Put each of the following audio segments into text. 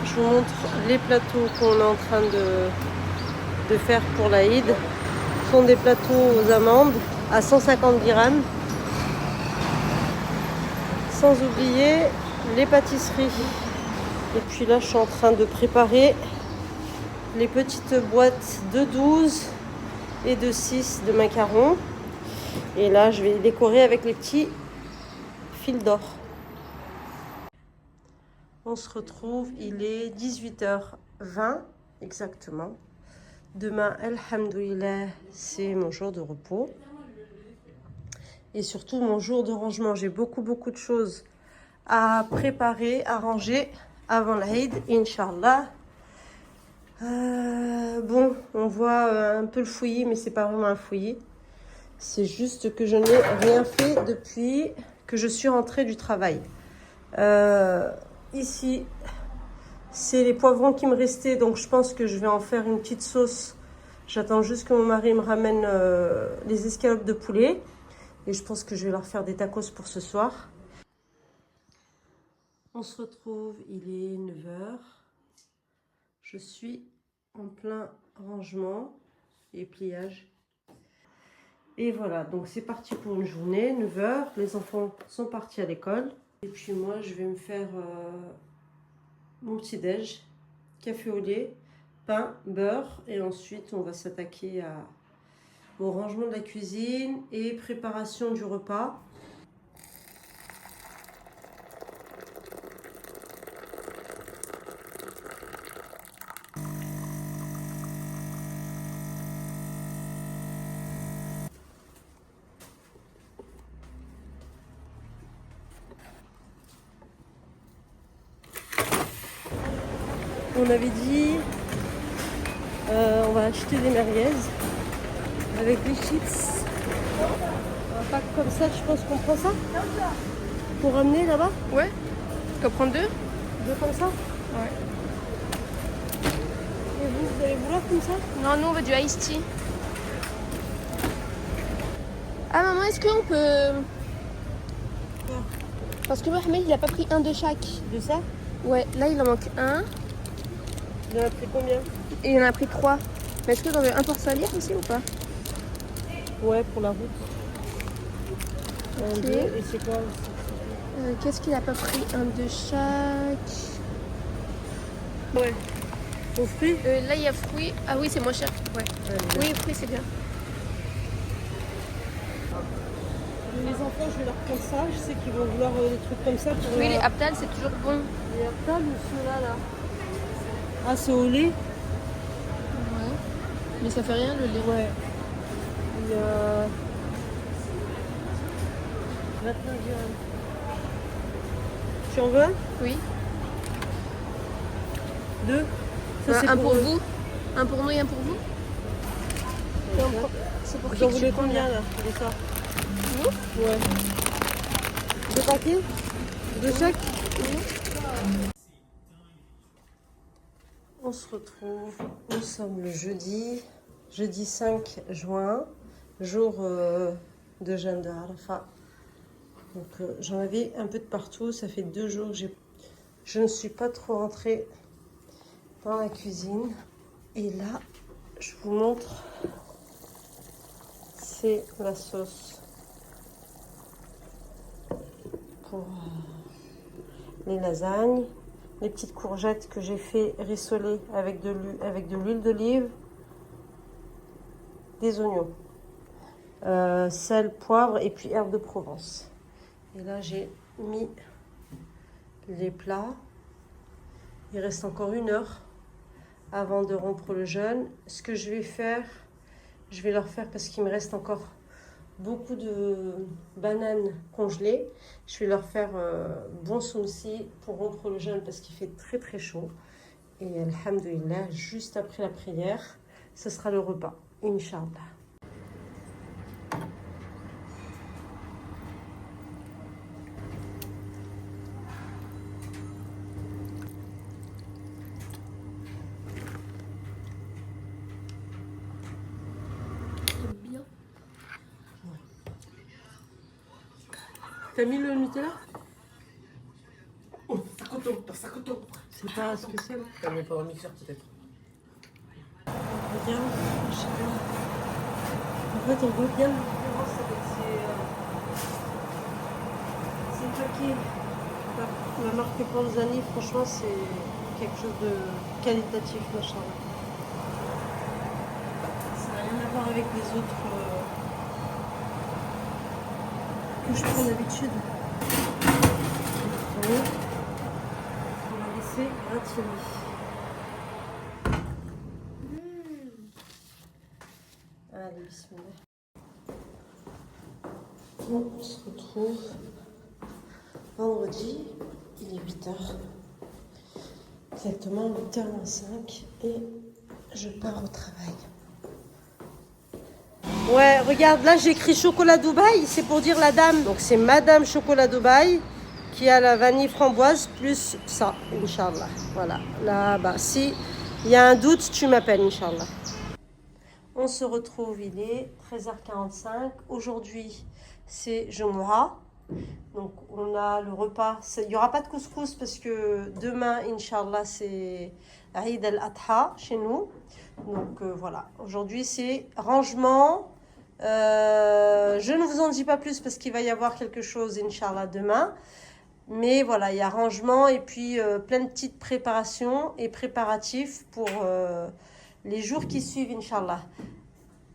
Je vous montre les plateaux qu'on est en train de faire pour l'Aïd. Ce sont des plateaux aux amandes à 150 dirhams. Sans oublier les pâtisseries. Et puis là, je suis en train de préparer les petites boîtes de 12 et de 6 de macarons. Et là, je vais les décorer avec les petits fils d'or. On se retrouve, il est 18h20 exactement. Demain, alhamdoulilah, c'est mon jour de repos. Et surtout mon jour de rangement. J'ai beaucoup de choses à préparer, à ranger avant l'Aïd, Inch'Allah. Bon, on voit un peu le fouillis, mais c'est pas vraiment un fouillis. C'est juste que je n'ai rien fait depuis que je suis rentrée du travail. Ici, c'est les poivrons qui me restaient, donc je pense que je vais en faire une petite sauce. J'attends juste que mon mari me ramène les escalopes de poulet. Et je pense que je vais leur faire des tacos pour ce soir. On se retrouve, il est 9h. Je suis en plein rangement et pliage. Et voilà, donc c'est parti pour une journée, 9h. Les enfants sont partis à l'école. Et puis moi, je vais me faire mon petit déj, café au lait, pain, beurre. Et ensuite, on va s'attaquer au rangement de la cuisine et préparation du repas. On avait dit, on va acheter des merguez avec des chips. Un pack comme ça, je pense qu'on prend ça pour ramener là-bas. Ouais. Tu vas prendre deux? Deux comme ça. Ouais. Et vous allez vouloir comme ça? Non, nous on veut du iced tea. Ah maman, est-ce qu'on peut... Quoi? Parce que Mohamed il a pas pris un de chaque. De ça? Ouais, là il en manque un. Il en a pris combien? Et il en a pris trois. Mais est-ce que t'en veux un pour salir aussi ou pas? Ouais, pour la route. Un, Ok. deux, et c'est quoi? Qu'est-ce qu'il a pas pris? Un de chaque. Ouais. Aux fruits? Là il y a fruits. Ah oui, c'est moins cher. Ouais. Allez, Oui, fruits c'est bien. les enfants, je vais leur prendre ça. Je sais qu'ils vont vouloir des trucs comme ça. Pour Oui, les Abdal c'est toujours bon. Les Aptal ou ceux-là, là? Ah, c'est au lait? Ouais. Mais ça fait rien le lait. Ouais. Il y a 29 dirhams. Tu en veux un? Oui. Deux? Ça, c'est Un pour eux. vous. Un pour nous et un pour vous. C'est pour Vous qui en que tu voulez prends combien là? là de ça? Nous? Ouais. Deux paquets? De chaque? On se retrouve, nous sommes le jeudi 5 juin, jour de jeûne de Arafat. Donc j'en avais un peu de partout, ça fait 2 jours que je ne suis pas trop rentrée dans la cuisine. Et là, je vous montre, c'est la sauce pour les lasagnes. Les petites courgettes que j'ai fait rissoler avec de l'huile d'olive, des oignons, sel, poivre et puis herbes de Provence. Et là, j'ai mis les plats. Il reste encore 1 heure avant de rompre le jeûne. Ce que je vais faire, je vais leur faire, parce qu'il me reste encore beaucoup de bananes congelées, je vais leur faire bon soumsi pour rompre le jeûne parce qu'il fait très chaud. Et alhamdoulilah, juste après la prière, ce sera le repas, Inch'Allah. Bien. T'as mis le Nutella? Oh, sacoto, C'est sais pas ce que c'est. T'as mis pas au mixeur peut-être. Regarde, je sais pas. En fait, on voit bien la différence avec ces paquets. La marque Panzani, franchement, c'est quelque chose de qualitatif, machin. Ça n'a rien à voir avec les autres que je prends d'habitude. On va laisser gratiner. Allez, bismillah. On se retrouve vendredi, il est 8h. Exactement 8h05 et je pars au travail. Ouais, regarde, là j'ai écrit chocolat Dubaï, c'est pour dire la dame. Donc c'est Madame Chocolat Dubaï qui a la vanille framboise plus ça, Inch'Allah. Voilà, là-bas. Si il y a un doute, tu m'appelles, Inch'Allah. On se retrouve, il est 13h45. Aujourd'hui, c'est Jumu'ah. Donc, on a le repas. Il n'y aura pas de couscous parce que demain, Inch'Allah, c'est Eid al-Adha chez nous. Donc, voilà. Aujourd'hui, c'est rangement. Je ne vous en dis pas plus parce qu'il va y avoir quelque chose, Inch'Allah, demain. Mais voilà, il y a rangement et puis plein de petites préparations et préparatifs pour les jours qui suivent, Inch'Allah.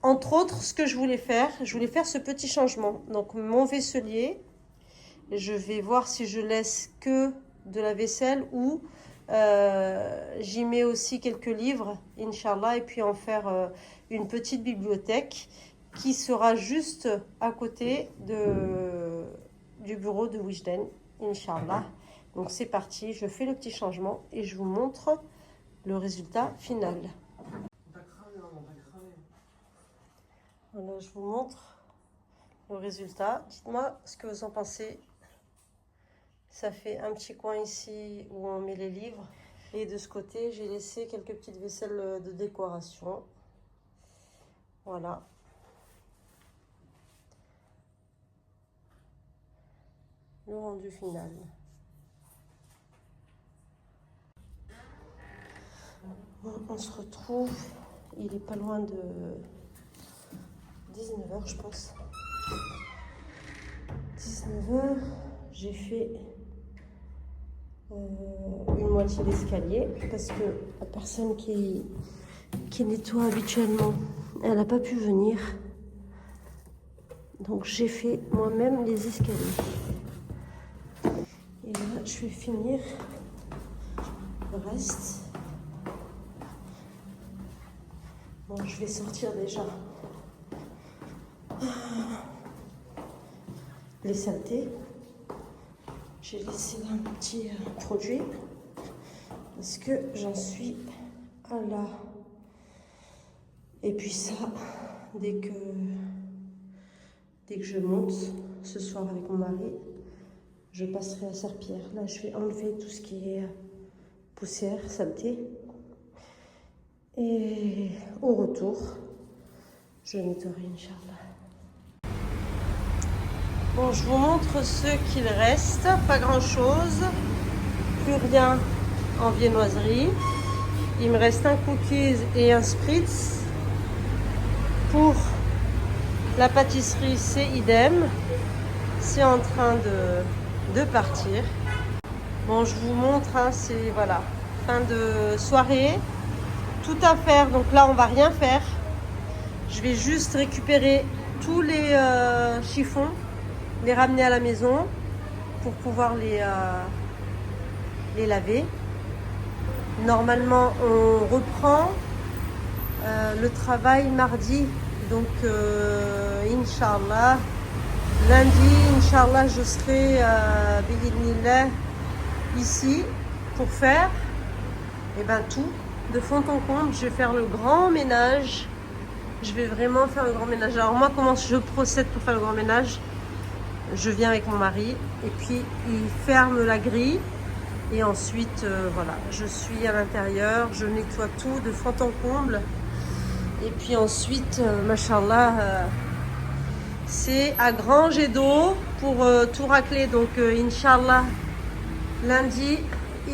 Entre autres, ce que je voulais faire ce petit changement. Donc, mon vaisselier, je vais voir si je laisse que de la vaisselle ou j'y mets aussi quelques livres, Inch'Allah, et puis en faire une petite bibliothèque qui sera juste à côté du bureau de Wijden, Inch'Allah. Donc, c'est parti, je fais le petit changement et je vous montre le résultat final. Voilà, je vous montre le résultat. Dites-moi ce que vous en pensez. Ça fait un petit coin ici où on met les livres. Et de ce côté, j'ai laissé quelques petites vaisselles de décoration. Voilà. Le rendu final. Bon, on se retrouve. Il est pas loin de 19h, je pense. 19h, j'ai fait une moitié d'escalier parce que la personne qui nettoie habituellement, elle n'a pas pu venir. Donc j'ai fait moi-même les escaliers. Et là, je vais finir le reste. Bon, je vais sortir déjà les saletés. J'ai laissé là un petit produit parce que j'en suis à là. Et puis ça, dès que je monte ce soir avec mon mari, je passerai à serpillière. Là, je vais enlever tout ce qui est poussière, saleté. Et au retour, je nettoierai, Inch'Allah. Bon, je vous montre ce qu'il reste. Pas grand-chose. Plus rien en viennoiserie. Il me reste un cookies et un spritz. Pour la pâtisserie, c'est idem. C'est en train de partir. Bon, je vous montre, hein, c'est voilà, fin de soirée. Tout à faire, donc là, on va rien faire. Je vais juste récupérer tous les chiffons, les ramener à la maison pour pouvoir les laver. Normalement, on reprend le travail mardi. Donc, Inch'Allah, lundi, Inch'Allah, je serai bi'idhnillah ici pour faire tout de fond en comble. Je vais faire le grand ménage. Je vais vraiment faire le grand ménage. Alors moi, comment je procède pour faire le grand ménage? Je viens avec mon mari et puis il ferme la grille. Et ensuite, voilà, je suis à l'intérieur. Je nettoie tout de fond en comble. Et puis ensuite, machallah, c'est à grand jet d'eau pour tout racler. Donc, Inch'Allah, lundi,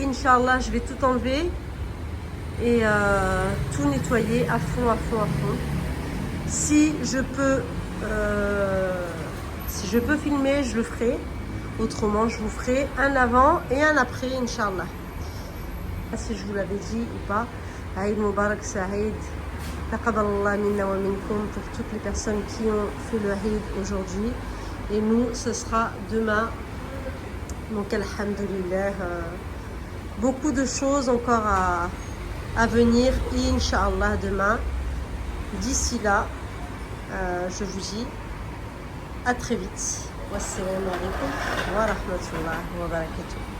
Inch'Allah, je vais tout enlever et tout nettoyer à fond, à fond, à fond. Si je peux filmer, je le ferai. Autrement, je vous ferai un avant et un après, Inch'Allah. Si je vous l'avais dit ou pas. Aïd Mubarak Saïd. Taqabbalallah minna wa minkum pour toutes les personnes qui ont fait le Aïd aujourd'hui. Et nous, ce sera demain. Donc, alhamdulillah. Beaucoup de choses encore à venir, Inch'Allah, demain. D'ici là, je vous dis à très vite. Wassalamu alaikum wa rahmatullahi wa barakatuh.